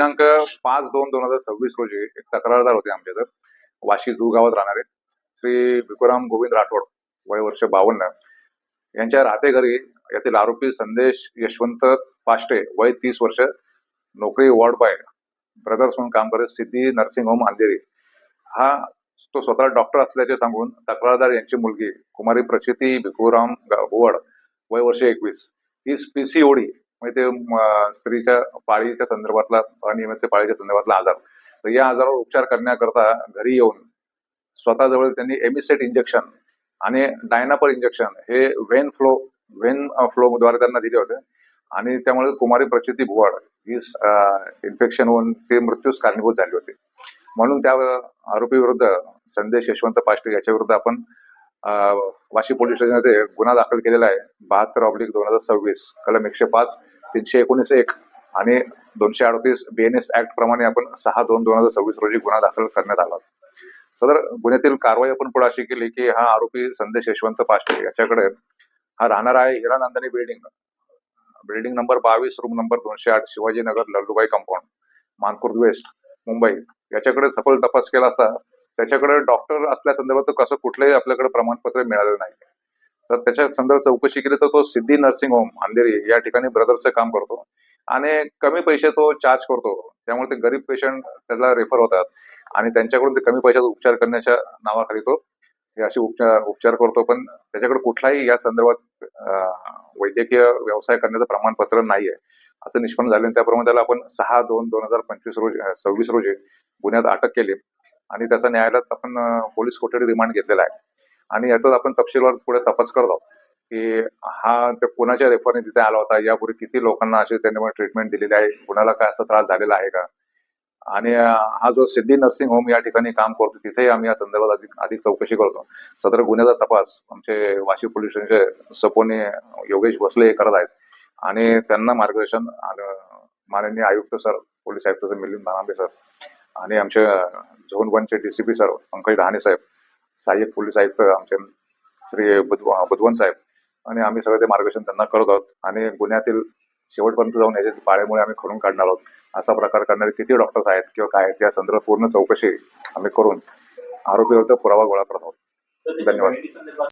दिनांक 5/2/2026 रोजी एक तक्रारदार होते आमच्या इथं वाशी जू गावात राहणारे श्री भिकुराम गोविंद राठोड, वय वर्ष 52, यांच्या राहते घरी यातील आरोपी संदेश यशवंत पाष्टे, वय 30 वर्ष, नोकरी वॉर्ड बॉय ब्रदर्स म्हणून काम करत, सिद्धी नर्सिंग होम अंधेरी, हा तो स्वतः डॉक्टर असल्याचे सांगून तक्रारदार यांची मुलगी कुमारी प्रचिती भिकुराम गोवड, वय वर्ष 21, ही PCOD म्हणजे ते स्त्रीच्या पाळीच्या संदर्भातला अनियमित पाळीच्या संदर्भातला आजार, तर या आजारावर उपचार करण्याकरता घरी येऊन स्वतःजवळ त्यांनी एमिसेट इंजेक्शन आणि डायनापर इंजेक्शन हे वेन फ्लो द्वारे त्यांना दिले होते आणि त्यामुळे कुमारी प्रचिती भुवाड ही इन्फेक्शन होऊन ते मृत्यूस कारणीभूत झाली होती. म्हणून त्या आरोपी विरुद्ध संदेश यशवंत पाष्टे याच्या विरुद्ध आपण वाशी पोलीस स्टेशनमध्ये गुन्हा दाखल केलेला आहे. 72/2026 कलम 105, 319(1) आणि 238 BNS ऍक्ट प्रमाणे आपण 6/2/2026 रोजी गुन्हा दाखल करण्यात आला. सदर गुन्ह्यातील कारवाई आपण पुढे अशी केली की हा आरोपी संदेश यशवंत पाष्टे याच्याकडे हा राहणार आहे Hiranandani building number 22, room number 208, Shivajinagar, Lallubai compound, Mankhurd west, Mumbai. याच्याकडे सखोल तपास केला असता त्याच्याकडे डॉक्टर असल्या संदर्भात कसं कुठलंही आपल्याकडे प्रमाणपत्र मिळालेलं नाही. तर त्याच्या संदर्भात चौकशी केली तर तो सिद्धी नर्सिंग होम अंधेरी या ठिकाणी ब्रदर्सचं काम करतो आणि कमी पैसे तो चार्ज करतो. त्यामुळे ते गरीब पेशंट त्याला रेफर होतात आणि त्यांच्याकडून ते कमी पैशात उपचार करण्याच्या नावाखाली तो हे असे उपचार करतो. पण त्याच्याकडे कुठलाही या संदर्भात वैद्यकीय व्यवसाय करण्याचं प्रमाणपत्र नाहीये असं निष्पन्न झालं. त्याप्रमाणे त्याला आपण 6/2/2026 रोजी गुन्ह्यात अटक केली आणि त्याचा न्यायालयात आपण पोलीस कोठडी रिमांड घेतलेला आहे आणि याचाच आपण तपशीलवार पुढे तपास करत आहोत की हा त्या कोणाच्या रेफरने तिथे आला होता, यापूर्वी किती लोकांना असे त्यांनी ट्रीटमेंट दिलेली आहे, कुणाला काय असा त्रास झालेला आहे का, आणि हा जो सिद्धी नर्सिंग होम या ठिकाणी काम करतो तिथेही आम्ही या संदर्भात अधिक चौकशी करतो. सदर गुन्ह्याचा तपास आमचे वाशी पोलीस स्टेशनचे सपोने योगेश भोसले हे करत आहेत आणि त्यांना मार्गदर्शन माननीय आयुक्त सर, पोलीस आयुक्त सर मिलिंद भानांबे सर आणि आमचे झोन 1चे DCP सर पंकज डहाणे साहेब, सहाय्यक पोलीस आयुक्त आमचे श्री बुधवन साहेब आणि आम्ही सगळं ते मार्गदर्शन त्यांना करत आहोत आणि गुन्ह्यातील शेवटपर्यंत जाऊन याच्या पाळेमुळे आम्ही खणून काढणार आहोत. असा प्रकार करणारे किती डॉक्टर्स आहेत किंवा काय आहेत या संदर्भात पूर्ण चौकशी आम्ही करून आरोपीविरुद्ध पुरावा गोळा करत आहोत. धन्यवाद.